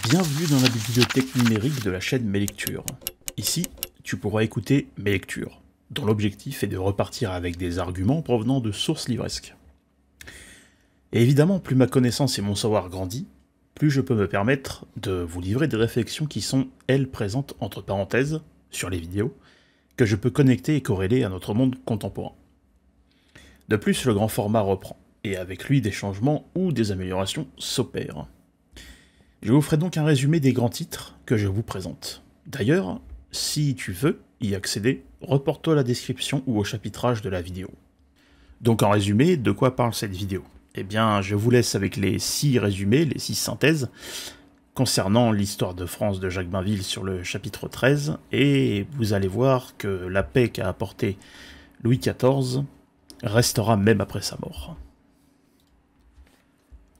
Bienvenue dans la bibliothèque numérique de la chaîne Mes Lectures. Ici, tu pourras écouter mes lectures, dont l'objectif est de repartir avec des arguments provenant de sources livresques. Et évidemment, plus ma connaissance et mon savoir grandit, plus je peux me permettre de vous livrer des réflexions qui sont, elles, présentes entre parenthèses, sur les vidéos, que je peux connecter et corréler à notre monde contemporain. De plus, le grand format reprend, et avec lui des changements ou des améliorations s'opèrent. Je vous ferai donc un résumé des grands titres que je vous présente. D'ailleurs, si tu veux y accéder, reporte-toi à la description ou au chapitrage de la vidéo. Donc en résumé, de quoi parle cette vidéo? Eh bien, je vous laisse avec les 6 résumés, les 6 synthèses, concernant l'histoire de France de Jacques Bainville sur le chapitre 13, et vous allez voir que la paix qu'a apportée Louis XIV restera même après sa mort.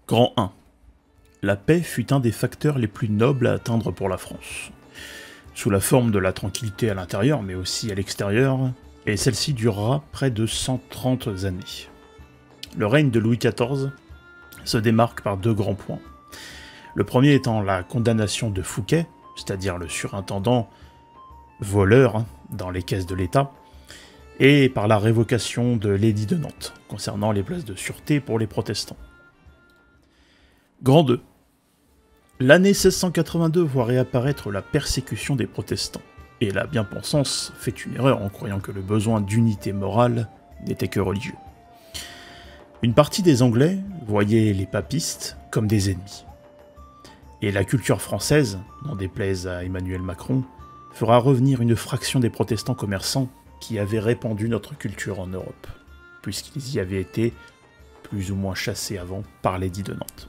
Grand 1. La paix fut un des facteurs les plus nobles à atteindre pour la France, sous la forme de la tranquillité à l'intérieur, mais aussi à l'extérieur, et celle-ci durera près de 130 années. Le règne de Louis XIV se démarque par 2 grands points. Le premier étant la condamnation de Fouquet, c'est-à-dire le surintendant voleur dans les caisses de l'État, et par la révocation de l'édit de Nantes, concernant les places de sûreté pour les protestants. Grand 2. L'année 1682 voit réapparaître la persécution des protestants, et la bien-pensance fait une erreur en croyant que le besoin d'unité morale n'était que religieux. Une partie des Anglais voyait les papistes comme des ennemis. Et la culture française, n'en déplaise à Emmanuel Macron, fera revenir une fraction des protestants commerçants qui avaient répandu notre culture en Europe, puisqu'ils y avaient été plus ou moins chassés avant par l'édit de Nantes.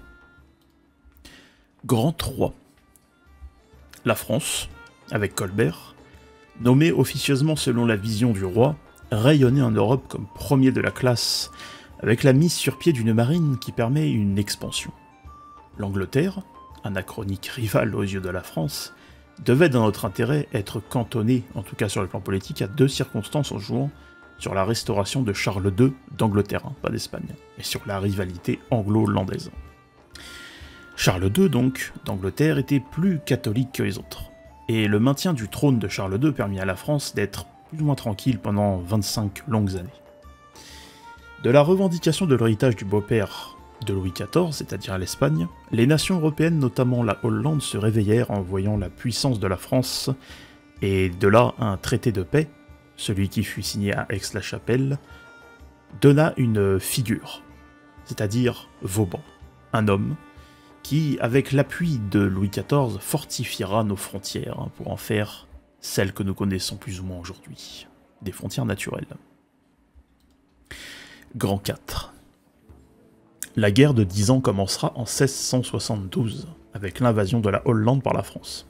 Grand 3. La France, avec Colbert, nommé officieusement selon la vision du roi, rayonnait en Europe comme premier de la classe, avec la mise sur pied d'une marine qui permet une expansion. L'Angleterre, anachronique rival aux yeux de la France, devait dans notre intérêt être cantonnée, en tout cas sur le plan politique, à 2 circonstances en jouant sur la restauration de Charles II d'Angleterre, pas d'Espagne, et sur la rivalité anglo-hollandaise. Charles II, donc, d'Angleterre, était plus catholique que les autres, et le maintien du trône de Charles II permit à la France d'être plus ou moins tranquille pendant 25 longues années. De la revendication de l'héritage du beau-père de Louis XIV, c'est-à-dire l'Espagne, les nations européennes, notamment la Hollande, se réveillèrent en voyant la puissance de la France, et de là un traité de paix, celui qui fut signé à Aix-la-Chapelle, donna une figure, c'est-à-dire Vauban, un homme qui, avec l'appui de Louis XIV, fortifiera nos frontières pour en faire celles que nous connaissons plus ou moins aujourd'hui, des frontières naturelles. Grand 4. La guerre de 10 ans commencera en 1672, avec l'invasion de la Hollande par la France.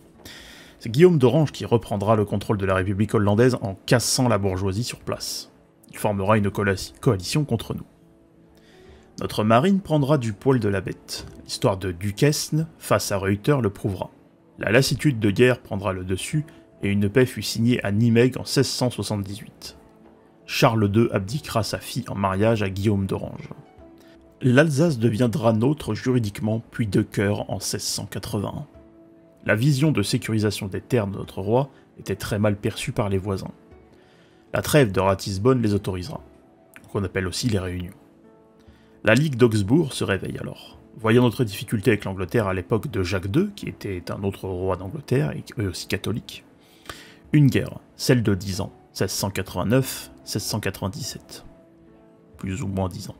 C'est Guillaume d'Orange qui reprendra le contrôle de la République hollandaise en cassant la bourgeoisie sur place. Il formera une coalition contre nous. Notre marine prendra du poil de la bête. L'histoire de Duquesne, face à Ruyter, le prouvera. La lassitude de guerre prendra le dessus, et une paix fut signée à Nimègue en 1678. Charles II abdiquera sa fille en mariage à Guillaume d'Orange. L'Alsace deviendra nôtre juridiquement, puis de cœur en 1681. La vision de sécurisation des terres de notre roi était très mal perçue par les voisins. La trêve de Ratisbonne les autorisera, qu'on appelle aussi les réunions. La Ligue d'Augsbourg se réveille alors. Voyant notre difficulté avec l'Angleterre à l'époque de Jacques II, qui était un autre roi d'Angleterre, et eux aussi catholique, une guerre, celle de 10 ans, 1689-1697. Plus ou moins 10 ans.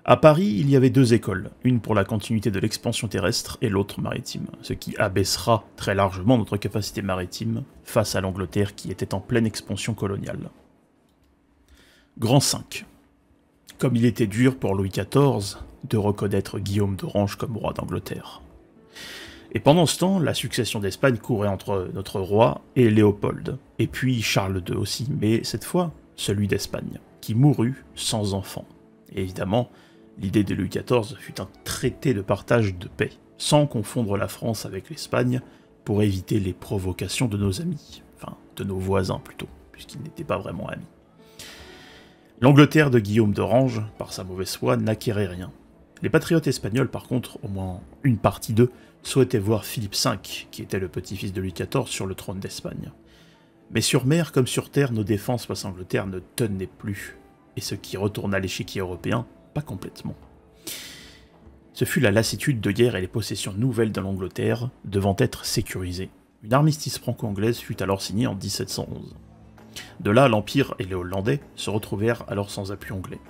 À Paris, il y avait 2 écoles, une pour la continuité de l'expansion terrestre et l'autre maritime, ce qui abaissera très largement notre capacité maritime face à l'Angleterre qui était en pleine expansion coloniale. Grand 5. Comme il était dur pour Louis XIV de reconnaître Guillaume d'Orange comme roi d'Angleterre. Et pendant ce temps, la succession d'Espagne courait entre notre roi et Léopold, et puis Charles II aussi, mais cette fois, celui d'Espagne, qui mourut sans enfant. Et évidemment, l'idée de Louis XIV fut un traité de partage de paix, sans confondre la France avec l'Espagne, pour éviter les provocations de nos amis, enfin, de nos voisins plutôt, puisqu'ils n'étaient pas vraiment amis. L'Angleterre de Guillaume d'Orange, par sa mauvaise foi, n'acquérait rien. Les patriotes espagnols, par contre, au moins une partie d'eux, souhaitait voir Philippe V, qui était le petit-fils de Louis XIV, sur le trône d'Espagne. Mais sur mer comme sur terre, nos défenses face à l'Angleterre ne tenaient plus, et ce qui retourna l'échiquier européen, pas complètement. Ce fut la lassitude de guerre et les possessions nouvelles de l'Angleterre devant être sécurisées. Une armistice franco-anglaise fut alors signée en 1711. De là, l'Empire et les Hollandais se retrouvèrent alors sans appui anglais.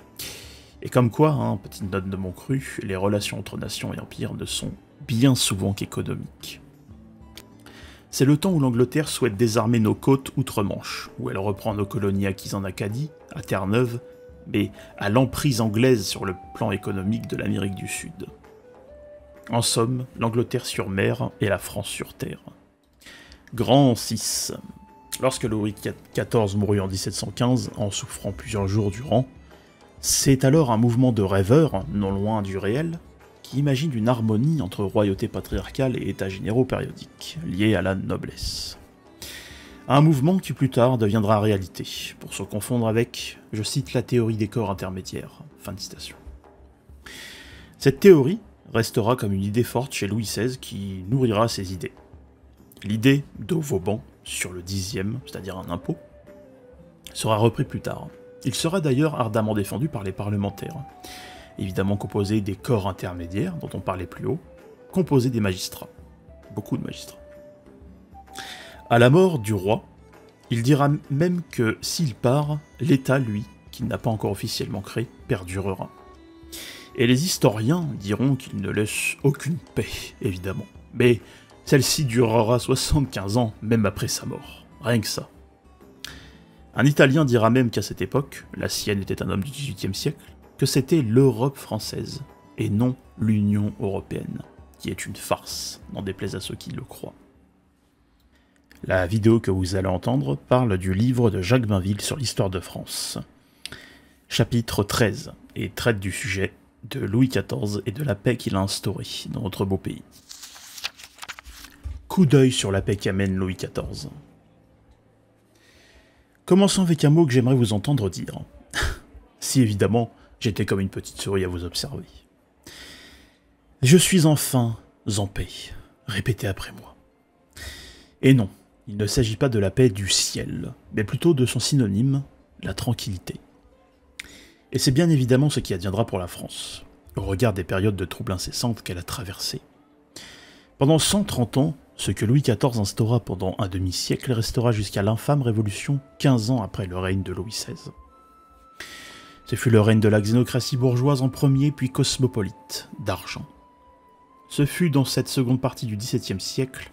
Et comme quoi, petite note de mon cru, les relations entre nations et empires ne sont bien souvent qu'économiques. C'est le temps où l'Angleterre souhaite désarmer nos côtes outre-Manche, où elle reprend nos colonies acquises en Acadie, à Terre-Neuve, mais à l'emprise anglaise sur le plan économique de l'Amérique du Sud. En somme, l'Angleterre sur mer et la France sur terre. Grand 6. Lorsque Louis XIV mourut en 1715, en souffrant plusieurs jours durant, c'est alors un mouvement de rêveurs, non loin du réel, qui imagine une harmonie entre royauté patriarcale et états généraux périodiques, liés à la noblesse. Un mouvement qui plus tard deviendra réalité, pour se confondre avec, je cite, la théorie des corps intermédiaires. Fin de citation. Cette théorie restera comme une idée forte chez Louis XVI qui nourrira ses idées. L'idée de Vauban sur le 10e, c'est-à-dire un impôt, sera repris plus tard. Il sera d'ailleurs ardemment défendu par les parlementaires, évidemment composé des corps intermédiaires, dont on parlait plus haut, composé des magistrats. Beaucoup de magistrats. À la mort du roi, il dira même que s'il part, l'État, lui, qu'il n'a pas encore officiellement créé, perdurera. Et les historiens diront qu'il ne laisse aucune paix, évidemment. Mais celle-ci durera 75 ans, même après sa mort. Rien que ça. Un Italien dira même qu'à cette époque, la sienne était un homme du XVIIIe siècle, que c'était l'Europe française, et non l'Union européenne, qui est une farce, n'en déplaise à ceux qui le croient. La vidéo que vous allez entendre parle du livre de Jacques Bainville sur l'histoire de France. Chapitre 13, et traite du sujet de Louis XIV et de la paix qu'il a instaurée dans notre beau pays. Coup d'œil sur la paix qu'amène Louis XIV. Commençons avec un mot que j'aimerais vous entendre dire. Si évidemment, j'étais comme une petite souris à vous observer. Je suis enfin en paix, répétez après moi. Et non, il ne s'agit pas de la paix du ciel, mais plutôt de son synonyme, la tranquillité. Et c'est bien évidemment ce qui adviendra pour la France, au regard des périodes de troubles incessantes qu'elle a traversées. Pendant 130 ans, ce que Louis XIV instaura pendant un demi-siècle restera jusqu'à l'infâme Révolution 15 ans après le règne de Louis XVI. Ce fut le règne de la xénocratie bourgeoise en premier, puis cosmopolite, d'argent. Ce fut dans cette seconde partie du XVIIe siècle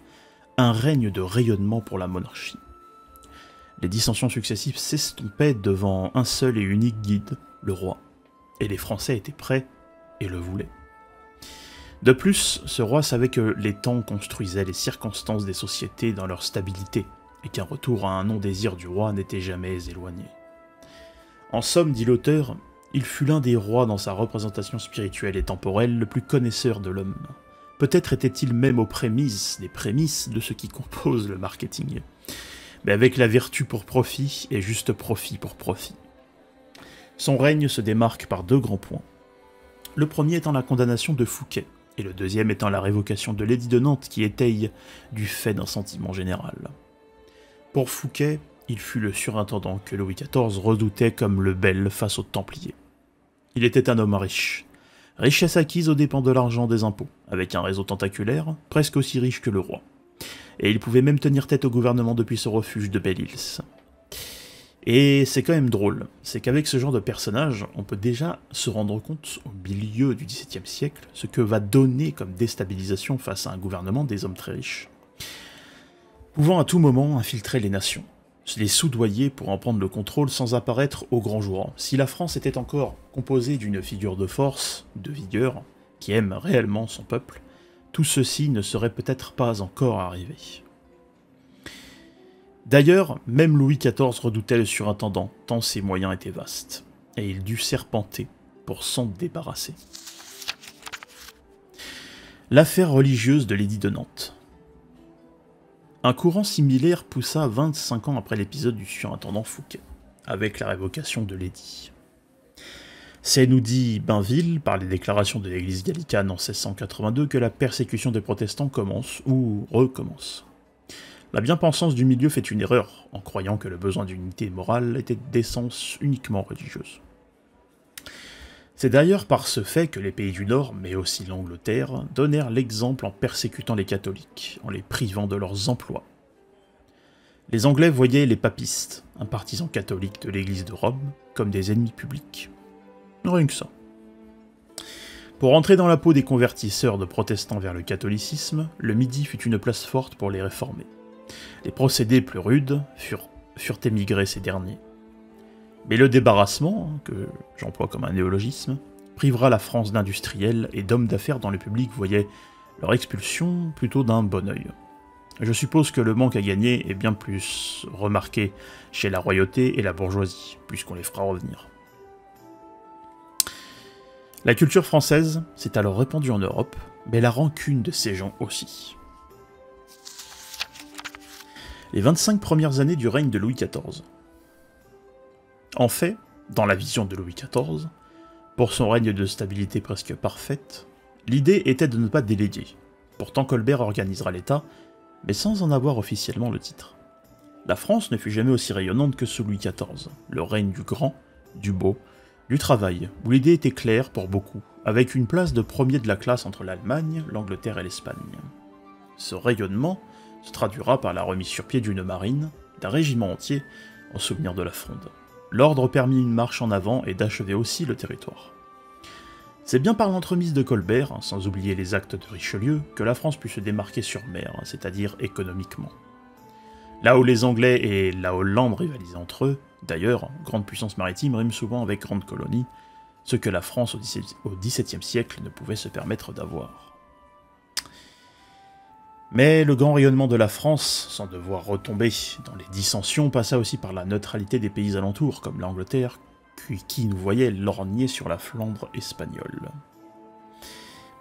un règne de rayonnement pour la monarchie. Les dissensions successives s'estompaient devant un seul et unique guide, le roi, et les Français étaient prêts et le voulaient. De plus, ce roi savait que les temps construisaient les circonstances des sociétés dans leur stabilité, et qu'un retour à un non-désir du roi n'était jamais éloigné. En somme, dit l'auteur, il fut l'un des rois dans sa représentation spirituelle et temporelle le plus connaisseur de l'homme. Peut-être était-il même aux prémices de ce qui compose le marketing, mais avec la vertu pour profit et juste profit pour profit. Son règne se démarque par deux grands points. Le premier étant la condamnation de Fouquet, et le deuxième étant la révocation de l'édit de Nantes qui étaye du fait d'un sentiment général. Pour Fouquet, il fut le surintendant que Louis XIV redoutait comme le bel face aux Templiers. Il était un homme riche, richesse acquise aux dépens de l'argent des impôts, avec un réseau tentaculaire, presque aussi riche que le roi. Et il pouvait même tenir tête au gouvernement depuis son refuge de Belle-Île. Et c'est quand même drôle, c'est qu'avec ce genre de personnage, on peut déjà se rendre compte, au milieu du XVIIe siècle, ce que va donner comme déstabilisation face à un gouvernement des hommes très riches, pouvant à tout moment infiltrer les nations, se les soudoyer pour en prendre le contrôle sans apparaître au grand jour. Si la France était encore composée d'une figure de force, de vigueur, qui aime réellement son peuple, tout ceci ne serait peut-être pas encore arrivé. D'ailleurs, même Louis XIV redoutait le surintendant, tant ses moyens étaient vastes, et il dut serpenter pour s'en débarrasser. L'affaire religieuse de l'édit de Nantes. Un courant similaire poussa 25 ans après l'épisode du surintendant Fouquet, avec la révocation de l'édit. C'est, nous dit Bainville, par les déclarations de l'église gallicane en 1682, que la persécution des protestants commence, ou recommence. La bien-pensance du milieu fait une erreur, en croyant que le besoin d'unité morale était d'essence uniquement religieuse. C'est d'ailleurs par ce fait que les pays du Nord, mais aussi l'Angleterre, donnèrent l'exemple en persécutant les catholiques, en les privant de leurs emplois. Les Anglais voyaient les papistes, un partisan catholique de l'Église de Rome, comme des ennemis publics. Rien que ça. Pour entrer dans la peau des convertisseurs de protestants vers le catholicisme, le Midi fut une place forte pour les réformer. Les procédés plus rudes furent émigrés ces derniers. Mais le débarrassement, que j'emploie comme un néologisme, privera la France d'industriels et d'hommes d'affaires dont le public voyait leur expulsion plutôt d'un bon œil. Je suppose que le manque à gagner est bien plus remarqué chez la royauté et la bourgeoisie, puisqu'on les fera revenir. La culture française s'est alors répandue en Europe, mais la rancune de ces gens aussi. Les 25 premières années du règne de Louis XIV. En fait, dans la vision de Louis XIV, pour son règne de stabilité presque parfaite, l'idée était de ne pas déléguer. Pourtant Colbert organisera l'État, mais sans en avoir officiellement le titre. La France ne fut jamais aussi rayonnante que sous Louis XIV, le règne du grand, du beau, du travail, où l'idée était claire pour beaucoup, avec une place de premier de la classe entre l'Allemagne, l'Angleterre et l'Espagne. Ce rayonnement se traduira par la remise sur pied d'une marine, d'un régiment entier, en souvenir de la Fronde. L'ordre permit une marche en avant et d'achever aussi le territoire. C'est bien par l'entremise de Colbert, sans oublier les actes de Richelieu, que la France put se démarquer sur mer, c'est-à-dire économiquement. Là où les Anglais et la Hollande rivalisaient entre eux, d'ailleurs, grande puissance maritime rime souvent avec grande colonie, ce que la France au XVIIe siècle ne pouvait se permettre d'avoir. Mais le grand rayonnement de la France, sans devoir retomber dans les dissensions, passa aussi par la neutralité des pays alentours, comme l'Angleterre, qui nous voyait lorgner sur la Flandre espagnole.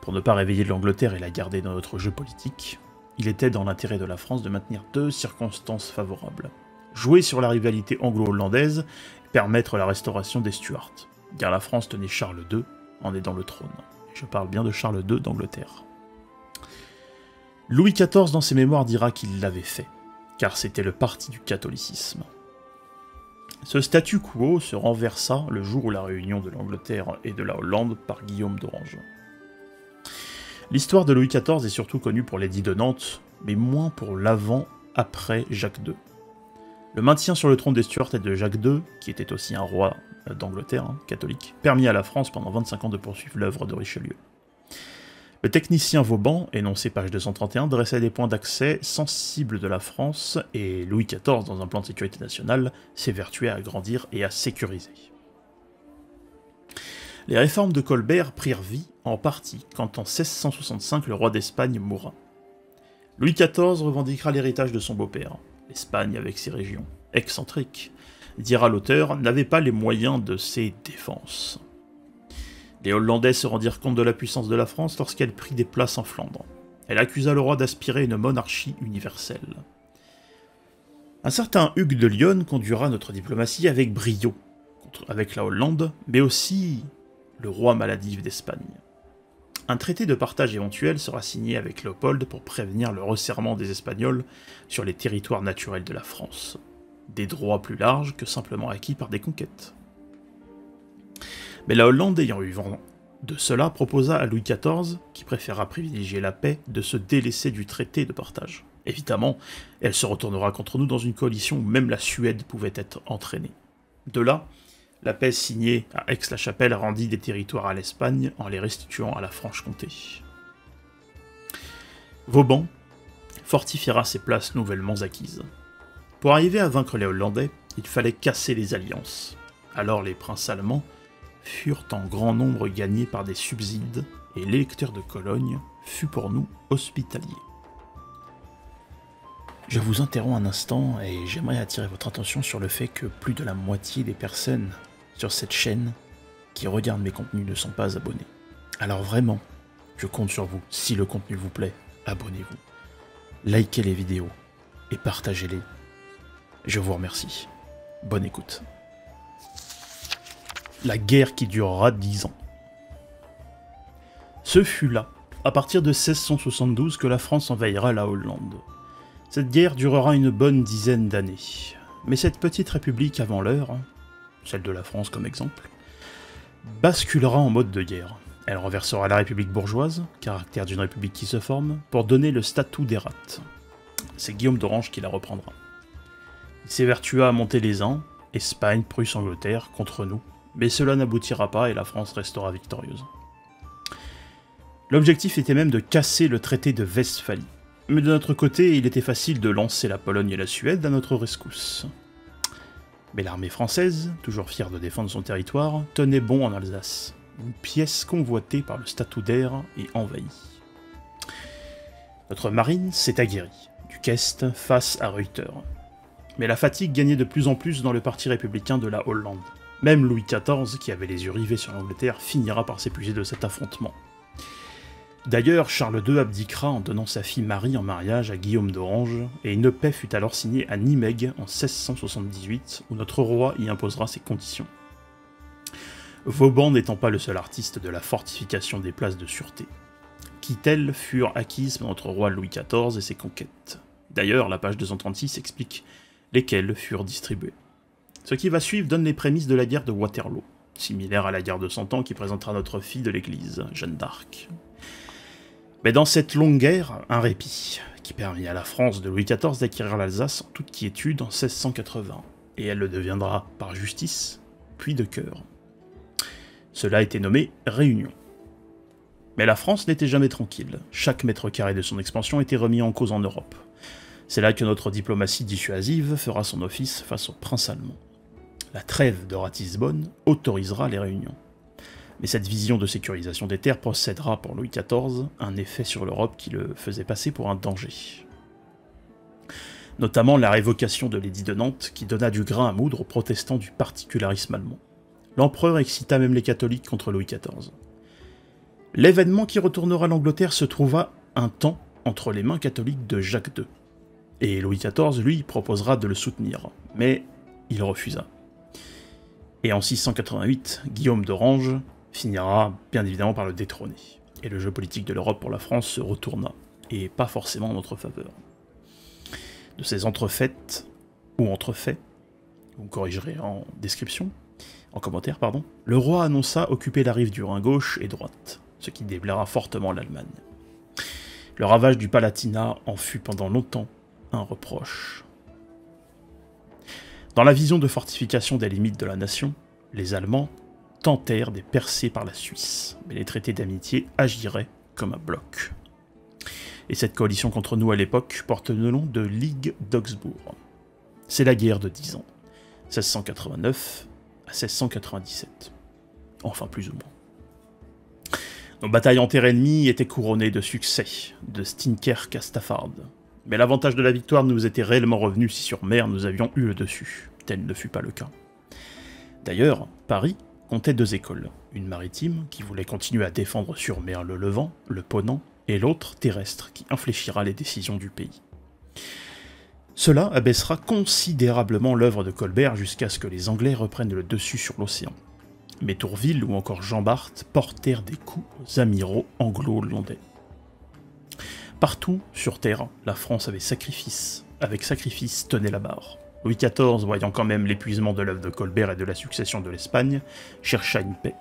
Pour ne pas réveiller l'Angleterre et la garder dans notre jeu politique, il était dans l'intérêt de la France de maintenir deux circonstances favorables. Jouer sur la rivalité anglo-hollandaise et permettre la restauration des Stuarts, car la France tenait Charles II en aidant le trône. Je parle bien de Charles II d'Angleterre. Louis XIV dans ses mémoires dira qu'il l'avait fait, car c'était le parti du catholicisme. Ce statu quo se renversa le jour où la réunion de l'Angleterre et de la Hollande par Guillaume d'Orange. L'histoire de Louis XIV est surtout connue pour l'édit de Nantes, mais moins pour l'avant-après Jacques II. Le maintien sur le trône des Stuarts et de Jacques II, qui était aussi un roi d'Angleterre, catholique, permit à la France pendant 25 ans de poursuivre l'œuvre de Richelieu. Le technicien Vauban, énoncé page 231, dressait des points d'accès sensibles de la France, et Louis XIV, dans un plan de sécurité nationale, s'évertuait à agrandir et à sécuriser. Les réformes de Colbert prirent vie en partie quand en 1665 le roi d'Espagne mourra. Louis XIV revendiquera l'héritage de son beau-père. L'Espagne, avec ses régions excentriques, dira l'auteur, n'avait pas les moyens de ses défenses. Les Hollandais se rendirent compte de la puissance de la France lorsqu'elle prit des places en Flandre. Elle accusa le roi d'aspirer à une monarchie universelle. Un certain Hugues de Lionne conduira notre diplomatie avec brio, avec la Hollande, mais aussi le roi maladif d'Espagne. Un traité de partage éventuel sera signé avec Léopold pour prévenir le resserrement des Espagnols sur les territoires naturels de la France. Des droits plus larges que simplement acquis par des conquêtes. Mais la Hollande, ayant eu vent de cela, proposa à Louis XIV, qui préféra privilégier la paix, de se délaisser du traité de partage. Évidemment, elle se retournera contre nous dans une coalition où même la Suède pouvait être entraînée. De là, la paix signée à Aix-la-Chapelle rendit des territoires à l'Espagne en les restituant à la Franche-Comté. Vauban fortifiera ces places nouvellement acquises. Pour arriver à vaincre les Hollandais, il fallait casser les alliances. Alors les princes allemands furent en grand nombre gagnés par des subsides, et l'électeur de Cologne fut pour nous hospitalier. Je vous interromps un instant et j'aimerais attirer votre attention sur le fait que plus de la moitié des personnes sur cette chaîne qui regardent mes contenus ne sont pas abonnés. Alors vraiment, je compte sur vous. Si le contenu vous plaît, abonnez-vous. Likez les vidéos et partagez-les. Je vous remercie. Bonne écoute. la guerre qui durera 10 ans. Ce fut là, à partir de 1672, que la France envahira la Hollande. Cette guerre durera une bonne dizaine d'années. Mais cette petite république avant l'heure, celle de la France comme exemple, basculera en mode de guerre. Elle renversera la République bourgeoise, caractère d'une république qui se forme, pour donner le statut d'Hérat. C'est Guillaume d'Orange qui la reprendra. Il s'évertua à monter les ans, Espagne, Prusse, Angleterre, contre nous, mais cela n'aboutira pas et la France restera victorieuse. L'objectif était même de casser le traité de Westphalie. Mais de notre côté, il était facile de lancer la Pologne et la Suède à notre rescousse. Mais l'armée française, toujours fière de défendre son territoire, tenait bon en Alsace, une pièce convoitée par le statutaire et envahie. Notre marine s'est aguerrie, du Kest face à Ruyter. Mais la fatigue gagnait de plus en plus dans le parti républicain de la Hollande. Même Louis XIV, qui avait les yeux rivés sur l'Angleterre, finira par s'épuiser de cet affrontement. D'ailleurs, Charles II abdiquera en donnant sa fille Marie en mariage à Guillaume d'Orange, et une paix fut alors signée à Nimègue en 1678, où notre roi y imposera ses conditions. Vauban n'étant pas le seul artiste de la fortification des places de sûreté, qui telles furent acquises par notre roi Louis XIV et ses conquêtes. D'ailleurs, la page 236 explique lesquelles furent distribuées. Ce qui va suivre donne les prémices de la guerre de Waterloo, similaire à la guerre de 100 ans qui présentera notre fille de l'Église, Jeanne d'Arc. Mais dans cette longue guerre, un répit, qui permit à la France de Louis XIV d'acquérir l'Alsace en toute quiétude en 1680, et elle le deviendra par justice, puis de cœur. Cela a été nommé Réunion. Mais la France n'était jamais tranquille, chaque mètre carré de son expansion était remis en cause en Europe. C'est là que notre diplomatie dissuasive fera son office face au prince allemand. La trêve de Ratisbonne autorisera les réunions. Mais cette vision de sécurisation des terres procédera pour Louis XIV un effet sur l'Europe qui le faisait passer pour un danger. Notamment la révocation de l'édit de Nantes qui donna du grain à moudre aux protestants du particularisme allemand. L'empereur excita même les catholiques contre Louis XIV. L'événement qui retournera l'Angleterre se trouva un temps entre les mains catholiques de Jacques II. Et Louis XIV, lui, proposera de le soutenir, mais il refusa. Et en 688, Guillaume d'Orange finira bien évidemment par le détrôner. Et le jeu politique de l'Europe pour la France se retourna, et pas forcément en notre faveur. De ces entrefaites, ou entrefaits, vous me corrigerez en description, en commentaire, pardon, le roi annonça occuper la rive du Rhin gauche et droite, ce qui déplaira fortement l'Allemagne. Le ravage du Palatinat en fut pendant longtemps un reproche. Dans la vision de fortification des limites de la nation, les Allemands tentèrent des percées par la Suisse, mais les traités d'amitié agiraient comme un bloc. Et cette coalition contre nous à l'époque porte le nom de Ligue d'Augsbourg. C'est la guerre de 10 ans, 1689 à 1697. Enfin, plus ou moins. Nos batailles en terre ennemie étaient couronnées de succès, de Steenkerk à Stafford. Mais l'avantage de la victoire nous était réellement revenu si sur mer nous avions eu le dessus. Tel ne fut pas le cas. D'ailleurs, Paris comptait 2 écoles, une maritime qui voulait continuer à défendre sur mer le Levant, le Ponant, et l'autre terrestre qui infléchira les décisions du pays. Cela abaissera considérablement l'œuvre de Colbert jusqu'à ce que les Anglais reprennent le dessus sur l'océan. Mais Tourville ou encore Jean Bart portèrent des coups aux amiraux anglo-hollandais. Partout sur terre, la France avec sacrifice tenait la barre. Louis XIV, voyant quand même l'épuisement de l'œuvre de Colbert et de la succession de l'Espagne, chercha une paix.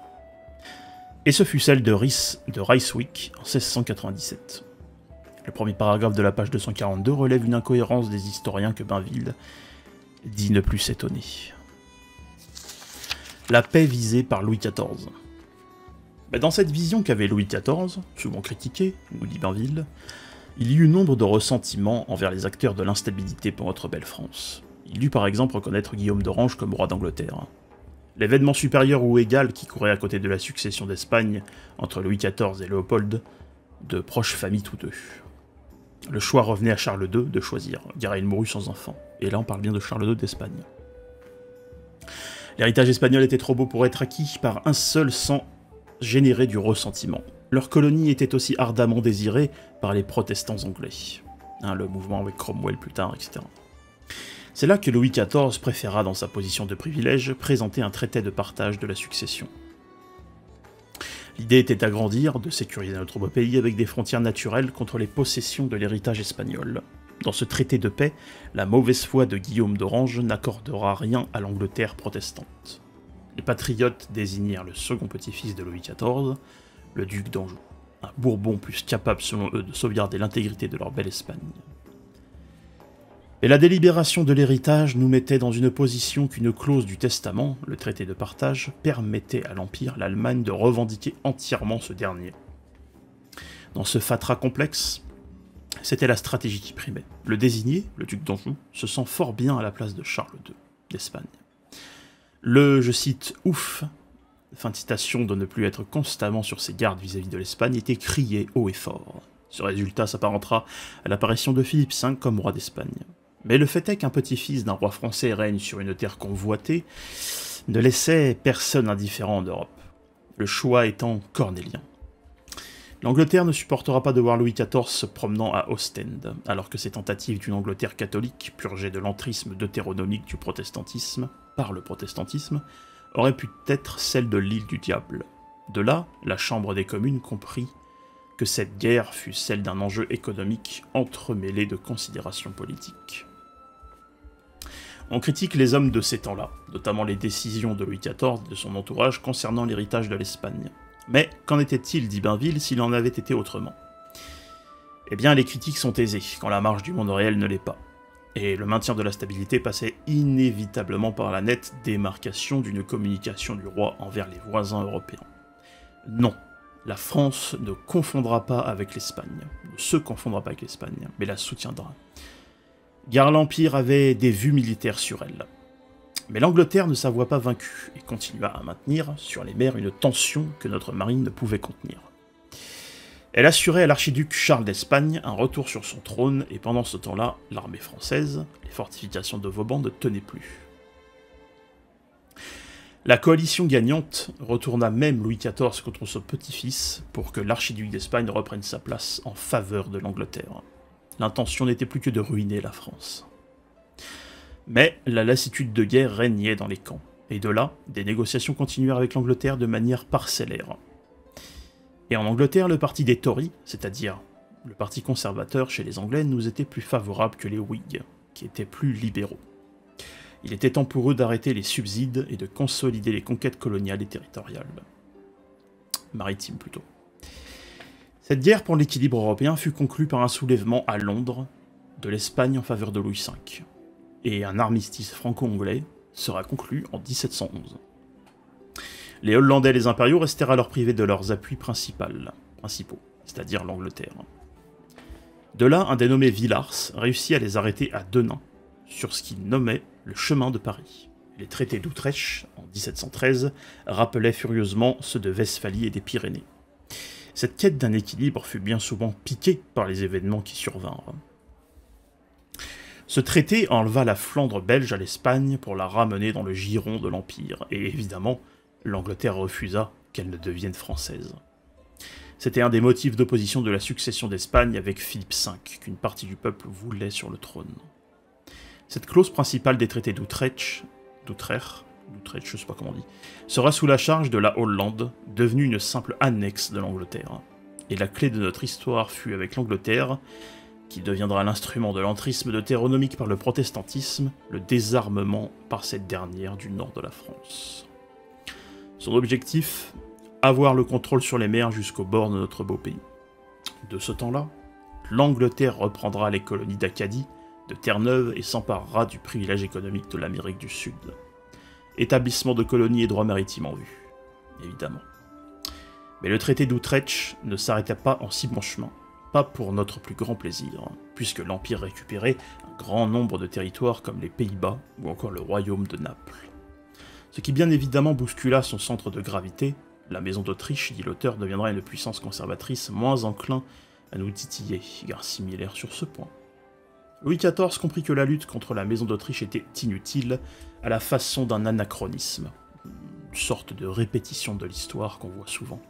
Et ce fut celle de Ryswick en 1697. Le premier paragraphe de la page 242 relève une incohérence des historiens que Bainville dit ne plus s'étonner. La paix visée par Louis XIV. Mais dans cette vision qu'avait Louis XIV, souvent critiquée, nous dit Bainville, il y eut nombre de ressentiments envers les acteurs de l'instabilité pour notre belle France. Il dut par exemple reconnaître Guillaume d'Orange comme roi d'Angleterre. L'événement supérieur ou égal qui courait à côté de la succession d'Espagne entre Louis XIV et Léopold, de proches familles tous deux. Le choix revenait à Charles II de choisir, car il mourut sans enfant. Et là on parle bien de Charles II d'Espagne. L'héritage espagnol était trop beau pour être acquis par un seul sang générer du ressentiment. Leur colonie était aussi ardemment désirée par les protestants anglais. Le mouvement avec Cromwell plus tard, etc. C'est là que Louis XIV préféra, dans sa position de privilège, présenter un traité de partage de la succession. L'idée était d'agrandir, de sécuriser notre beau pays avec des frontières naturelles contre les possessions de l'héritage espagnol. Dans ce traité de paix, la mauvaise foi de Guillaume d'Orange n'accordera rien à l'Angleterre protestante. Les patriotes désignèrent le second petit-fils de Louis XIV, le duc d'Anjou, un Bourbon plus capable selon eux de sauvegarder l'intégrité de leur belle Espagne. Et la délibération de l'héritage nous mettait dans une position qu'une clause du testament, le traité de partage, permettait à l'Empire, l'Allemagne, de revendiquer entièrement ce dernier. Dans ce fatras complexe, c'était la stratégie qui primait. Le désigné, le duc d'Anjou, se sent fort bien à la place de Charles II d'Espagne. Le, je cite, ouf, fin de citation, de ne plus être constamment sur ses gardes vis-à-vis de l'Espagne, était crié haut et fort. Ce résultat s'apparentera à l'apparition de Philippe V comme roi d'Espagne. Mais le fait est qu'un petit-fils d'un roi français règne sur une terre convoitée ne laissait personne indifférent en Europe, le choix étant cornélien. L'Angleterre ne supportera pas de voir Louis XIV se promenant à Ostende, alors que ses tentatives d'une Angleterre catholique, purgée de l'entrisme deutéronomique du protestantisme, par le protestantisme, auraient pu être celles de l'île du diable. De là, la Chambre des communes comprit que cette guerre fut celle d'un enjeu économique entremêlé de considérations politiques. On critique les hommes de ces temps-là, notamment les décisions de Louis XIV et de son entourage concernant l'héritage de l'Espagne. Mais qu'en était-il d'Ibainville s'il en avait été autrement? Eh bien, les critiques sont aisées, quand la marche du monde réel ne l'est pas. Et le maintien de la stabilité passait inévitablement par la nette démarcation d'une communication du roi envers les voisins européens. Non, la France ne confondra pas avec l'Espagne, ne se confondra pas avec l'Espagne, mais la soutiendra. Car l'Empire avait des vues militaires sur elle. Mais l'Angleterre ne s'avoua pas vaincue, et continua à maintenir sur les mers une tension que notre marine ne pouvait contenir. Elle assurait à l'archiduc Charles d'Espagne un retour sur son trône, et pendant ce temps-là, l'armée française, les fortifications de Vauban ne tenaient plus. La coalition gagnante retourna même Louis XIV contre son petit-fils pour que l'archiduc d'Espagne reprenne sa place en faveur de l'Angleterre. L'intention n'était plus que de ruiner la France. Mais la lassitude de guerre régnait dans les camps, et de là, des négociations continuèrent avec l'Angleterre de manière parcellaire. Et en Angleterre, le parti des Tories, c'est-à-dire le parti conservateur chez les Anglais, nous était plus favorable que les Whigs, qui étaient plus libéraux. Il était temps pour eux d'arrêter les subsides et de consolider les conquêtes coloniales et territoriales. Maritimes plutôt. Cette guerre pour l'équilibre européen fut conclue par un soulèvement à Londres de l'Espagne en faveur de Louis V, et un armistice franco-anglais sera conclu en 1711. Les Hollandais et les impériaux restèrent alors privés de leurs appuis principaux, c'est-à-dire l'Angleterre. De là, un dénommé Villars réussit à les arrêter à Denain, sur ce qu'il nommait le chemin de Paris. Les traités d'Utrecht, en 1713, rappelaient furieusement ceux de Westphalie et des Pyrénées. Cette quête d'un équilibre fut bien souvent piquée par les événements qui survinrent. Ce traité enleva la Flandre belge à l'Espagne pour la ramener dans le giron de l'Empire, et évidemment, l'Angleterre refusa qu'elle ne devienne française. C'était un des motifs d'opposition de la succession d'Espagne avec Philippe V, qu'une partie du peuple voulait sur le trône. Cette clause principale des traités d'Utrecht, je sais pas comment on dit, sera sous la charge de la Hollande, devenue une simple annexe de l'Angleterre. Et la clé de notre histoire fut avec l'Angleterre, qui deviendra l'instrument de l'entrisme deutéronomique par le protestantisme, le désarmement par cette dernière du nord de la France. Son objectif, avoir le contrôle sur les mers jusqu'au bord de notre beau pays. De ce temps-là, l'Angleterre reprendra les colonies d'Acadie, de Terre-Neuve et s'emparera du privilège économique de l'Amérique du Sud. Établissement de colonies et droits maritimes en vue, évidemment. Mais le traité d'Utrecht ne s'arrêta pas en si bon chemin, pas pour notre plus grand plaisir, puisque l'Empire récupérait un grand nombre de territoires comme les Pays-Bas ou encore le royaume de Naples. Ce qui bien évidemment bouscula son centre de gravité, la maison d'Autriche, dit l'auteur, deviendra une puissance conservatrice moins enclin à nous titiller, gare similaire sur ce point. Louis XIV comprit que la lutte contre la maison d'Autriche était inutile, à la façon d'un anachronisme, une sorte de répétition de l'histoire qu'on voit souvent.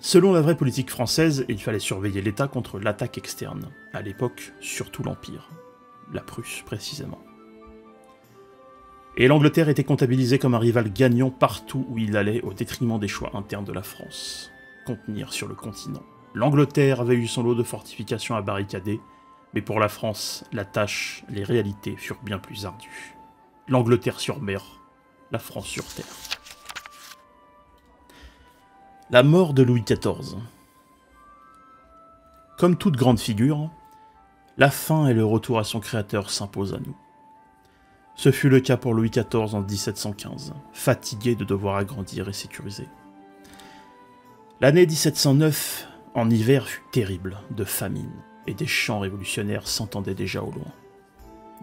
Selon la vraie politique française, il fallait surveiller l'État contre l'attaque externe, à l'époque surtout l'Empire, la Prusse précisément. Et l'Angleterre était comptabilisée comme un rival gagnant partout où il allait au détriment des choix internes de la France. Contenir sur le continent. L'Angleterre avait eu son lot de fortifications à barricader, mais pour la France, la tâche, les réalités furent bien plus ardues. L'Angleterre sur mer, la France sur terre. La mort de Louis XIV. Comme toute grande figure, la fin et le retour à son créateur s'imposent à nous. Ce fut le cas pour Louis XIV en 1715, fatigué de devoir agrandir et sécuriser. L'année 1709, en hiver, fut terrible, de famine, et des chants révolutionnaires s'entendaient déjà au loin.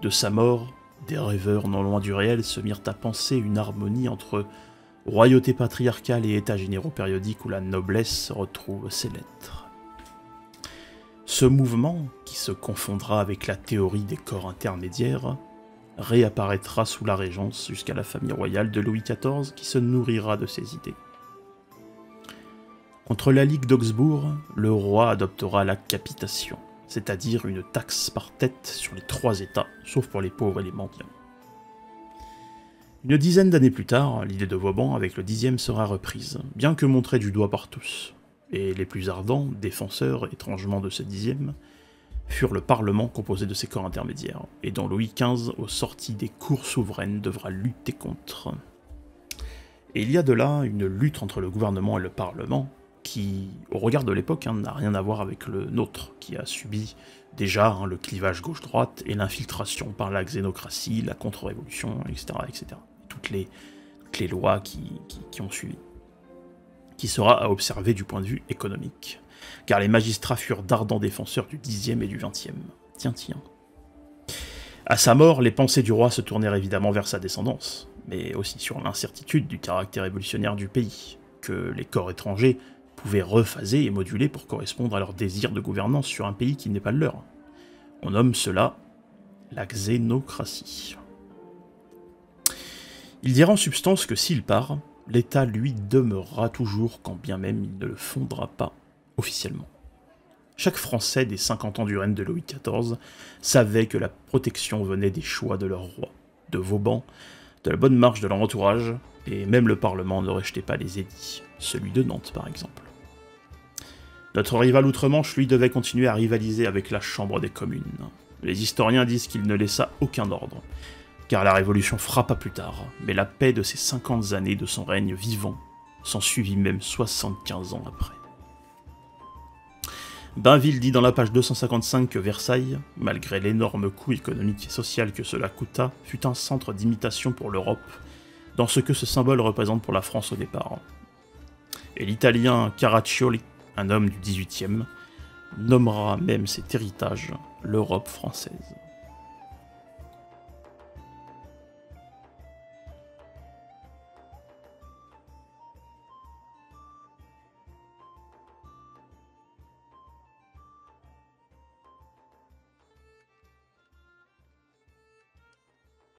De sa mort, des rêveurs non loin du réel se mirent à penser une harmonie entre royauté patriarcale et états généraux périodiques où la noblesse retrouve ses lettres. Ce mouvement, qui se confondra avec la théorie des corps intermédiaires, réapparaîtra sous la régence jusqu'à la famille royale de Louis XIV qui se nourrira de ces idées. Contre la Ligue d'Augsbourg, le roi adoptera la capitation, c'est-à-dire une taxe par tête sur les 3 États, sauf pour les pauvres et les mendiants. Une dizaine d'années plus tard, l'idée de Vauban avec le 10e sera reprise, bien que montrée du doigt par tous, et les plus ardents, défenseurs étrangement de ce 10e, furent le Parlement composé de ces corps intermédiaires, et dont Louis XV, aux sorties des cours souveraines, devra lutter contre. Et il y a de là une lutte entre le gouvernement et le Parlement, qui, au regard de l'époque, n'a rien à voir avec le nôtre, qui a subi déjà le clivage gauche-droite et l'infiltration par la xénocratie, la contre-révolution, etc., etc. Toutes les lois qui ont suivi. Qui sera à observer du point de vue économique, car les magistrats furent d'ardents défenseurs du 10e et du 20e. Tiens. À sa mort, les pensées du roi se tournèrent évidemment vers sa descendance, mais aussi sur l'incertitude du caractère révolutionnaire du pays, que les corps étrangers pouvaient rephaser et moduler pour correspondre à leur désir de gouvernance sur un pays qui n'est pas le leur. On nomme cela la xénocratie. Il dira en substance que s'il part, l'État lui demeurera toujours quand bien même il ne le fondera pas officiellement. Chaque Français des 50 ans du règne de Louis XIV savait que la protection venait des choix de leur roi, de Vauban, de la bonne marche de leur entourage, et même le Parlement ne rejetait pas les édits, celui de Nantes par exemple. Notre rival outre-Manche, lui, devait continuer à rivaliser avec la Chambre des communes. Les historiens disent qu'il ne laissa aucun ordre, car la Révolution frappa plus tard, mais la paix de ces 50 années de son règne vivant s'ensuivit même 75 ans après. Bainville dit dans la page 255 que Versailles, malgré l'énorme coût économique et social que cela coûta, fut un centre d'imitation pour l'Europe, dans ce que ce symbole représente pour la France au départ. Et l'italien Caraccioli, un homme du XVIIIe, nommera même cet héritage l'Europe française.